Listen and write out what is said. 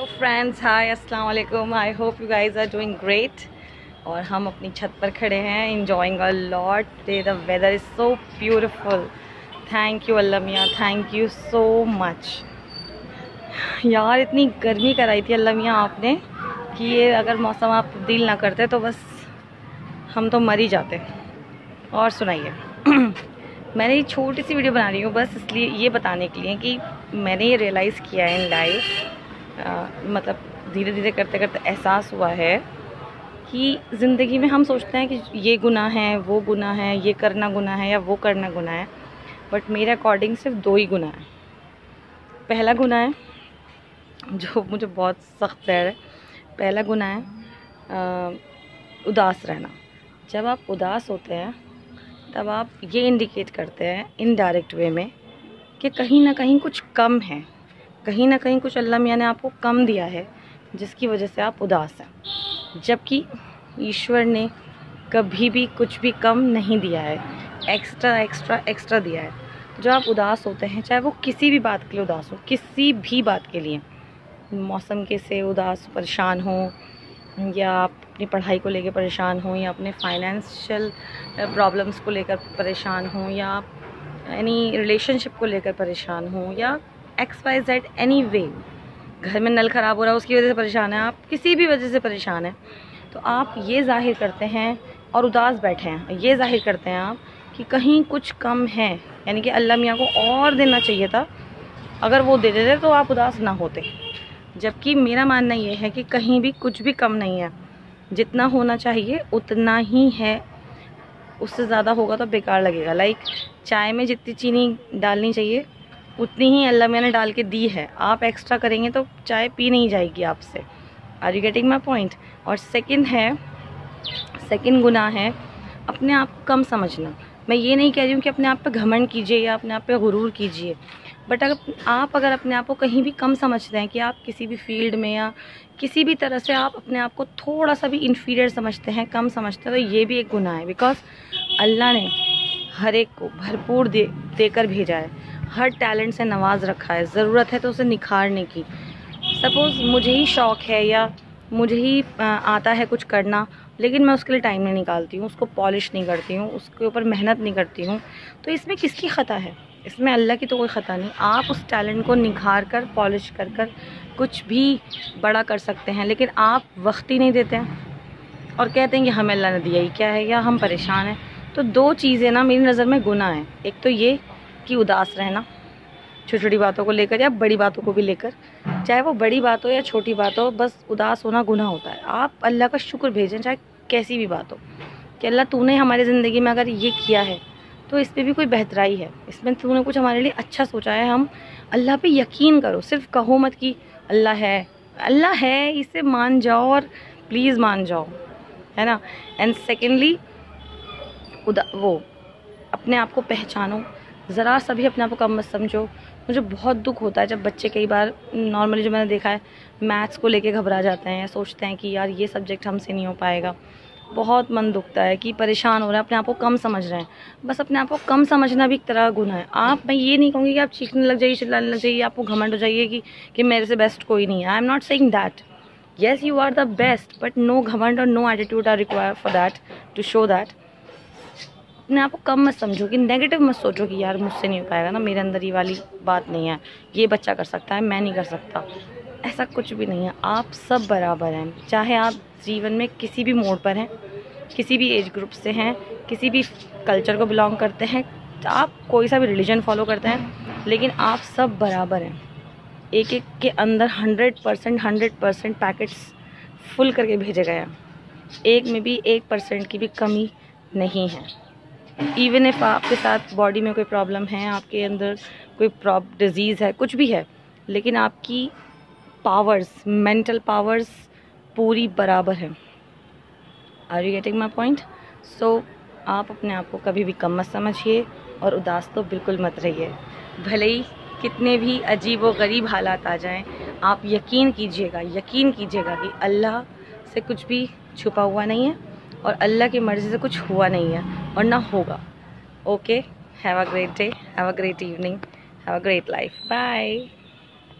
Hello friends, hi, अस्सलाम वालेकुम। I hope you guys are doing great. और हम अपनी छत पर खड़े हैं, enjoying a lot. Today the weather is so beautiful. Thank you Allah मियाँ, थैंक यू सो मच। यार इतनी गर्मी कराई थी अल्लाह मियाँ आपने कि ये अगर मौसम आप तब्दील ना करते तो बस हम तो मर ही जाते। और सुनाइए मैंने ये छोटी सी वीडियो बना रही हूँ बस इसलिए, ये बताने के लिए कि मैंने ये रियलाइज़ किया है इन लाइफ, मतलब धीरे धीरे करते करते एहसास हुआ है कि ज़िंदगी में हम सोचते हैं कि ये गुनाह है, वो गुनाह है, ये करना गुनाह है या वो करना गुनाह है। बट मेरे अकॉर्डिंग सिर्फ दो ही गुनाह है। पहला गुनाह है जो मुझे बहुत सख्त लग रहा है। पहला गुनाह है उदास रहना। जब आप उदास होते हैं तब आप ये इंडिकेट करते हैं इनडायरेक्ट वे में कि कहीं ना कहीं कुछ कम है, कहीं ना कहीं कुछ अल्लाह मियाँ ने आपको कम दिया है जिसकी वजह से आप उदास हैं। जबकि ईश्वर ने कभी भी कुछ भी कम नहीं दिया है, एक्स्ट्रा एक्स्ट्रा एक्स्ट्रा दिया है। जब आप उदास होते हैं, चाहे वो किसी भी बात के लिए उदास हो, किसी भी बात के लिए, मौसम के से उदास परेशान हो, या आप अपनी पढ़ाई को लेकर परेशान हो, या अपने फाइनेंशियल प्रॉब्लम्स को लेकर परेशान हो, या आप एनी रिलेशनशिप को लेकर परेशान हो, या XYZ एनी वे, घर में नल ख़राब हो रहा है उसकी वजह से परेशान है, आप किसी भी वजह से परेशान हैं, तो आप ये ज़ाहिर करते हैं और उदास बैठे हैं, ये ज़ाहिर करते हैं आप कि कहीं कुछ कम है, यानी कि अल्लाह मियाँ को और देना चाहिए था। अगर वो दे देते तो आप उदास ना होते। जबकि मेरा मानना ये है कि कहीं भी कुछ भी कम नहीं है, जितना होना चाहिए उतना ही है। उससे ज़्यादा होगा तो बेकार लगेगा। लाइक चाय में जितनी चीनी डालनी चाहिए उतनी ही अल्लाह मैंने डाल के दी है। आप एक्स्ट्रा करेंगे तो चाय पी नहीं जाएगी आपसे। Are you getting my point? और सेकंड गुनाह है अपने आप को कम समझना। मैं ये नहीं कह रही हूँ कि अपने आप पे घमंड कीजिए या अपने आप पे गुरूर कीजिए, बट अगर अपने आप को कहीं भी कम समझते हैं कि आप किसी भी फील्ड में या किसी भी तरह से आप अपने आप को थोड़ा सा भी इन्फीरियर समझते हैं, कम समझते हैं, तो ये भी एक गुनाह है। बिकॉज अल्लाह ने हर एक को भरपूर देकर भेजा है, हर टैलेंट से नवाज रखा है। ज़रूरत है तो उसे निखारने की। सपोज़ मुझे ही शौक़ है या मुझे ही आता है कुछ करना, लेकिन मैं उसके लिए टाइम नहीं निकालती हूँ, उसको पॉलिश नहीं करती हूँ, उसके ऊपर मेहनत नहीं करती हूँ, तो इसमें किसकी ख़ता है? इसमें अल्लाह की तो कोई ख़ता नहीं। आप उस टैलेंट को निखार कर, पॉलिश कर कर कुछ भी बड़ा कर सकते हैं, लेकिन आप वक्त ही नहीं देते हैं और कहते हैं कि हमें अल्लाह ने दिया ही क्या है, या हम परेशान हैं। तो दो चीज़ें ना मेरी नज़र में गुनाह हैं। एक तो ये कि उदास रहना छोटी छोटी बातों को लेकर या बड़ी बातों को भी लेकर, चाहे वो बड़ी बात हो या छोटी बात हो, बस उदास होना गुनाह होता है। आप अल्लाह का शुक्र भेजें चाहे कैसी भी बात हो, कि अल्लाह तूने हमारी ज़िंदगी में अगर ये किया है तो इस पर भी कोई बेहतराई है, इसमें तूने कुछ हमारे लिए अच्छा सोचा है। हम अल्लाह पे यकीन करो, सिर्फ कहो मत कि अल्लाह है, अल्लाह है, इसे मान जाओ और प्लीज़ मान जाओ, है ना। एंड सेकेंडली वो अपने आप को पहचानो, ज़रा सा भी अपने आप को कम मत समझो। मुझे बहुत दुख होता है जब बच्चे कई बार नॉर्मली जो मैंने देखा है मैथ्स को लेके घबरा जाते हैं या सोचते हैं कि यार ये सब्जेक्ट हमसे नहीं हो पाएगा। बहुत मन दुखता है कि परेशान हो रहे हैं, अपने आप को कम समझ रहे हैं। बस अपने आप को कम समझना भी एक तरह का गुनाह है। मैं ये नहीं कहूँगी कि आप चीखने लग जाइए, चिल्लाने लग जाइए, आपको घमंड हो जाइए कि मेरे से बेस्ट कोई नहीं है। I am not saying that. Yes you are the best, but no घमंड और no attitude are required for that, to show that. अपने आप को कम मत समझो, कि नेगेटिव मत सोचो कि यार मुझसे नहीं हो पाएगा ना, मेरे अंदर ये वाली बात नहीं है, ये बच्चा कर सकता है, मैं नहीं कर सकता। ऐसा कुछ भी नहीं है। आप सब बराबर हैं, चाहे आप जीवन में किसी भी मोड़ पर हैं, किसी भी एज ग्रुप से हैं, किसी भी कल्चर को बिलोंग करते हैं, आप कोई सा भी रिलीजन फॉलो करते हैं, लेकिन आप सब बराबर हैं। एक एक के अंदर 100% पैकेट्स फुल करके भेजे गए हैं। एक में भी 1% की भी कमी नहीं है। इवन इफ़ आपके साथ बॉडी में कोई प्रॉब्लम है, आपके अंदर कोई डिजीज़ है, कुछ भी है, लेकिन आपकी पावर्स, मेंटल पावर्स पूरी बराबर है। Are you getting my point? So आप अपने आप को कभी भी कम मत समझिए और उदास तो बिल्कुल मत रहिए। भले ही कितने भी अजीब व गरीब हालात आ जाएं, आप यकीन कीजिएगा कि अल्लाह से कुछ भी छुपा हुआ नहीं है और अल्लाह की मर्ज़ी से कुछ हुआ नहीं है और ना होगा। Okay, have a great day, have a great evening, have a great life, bye.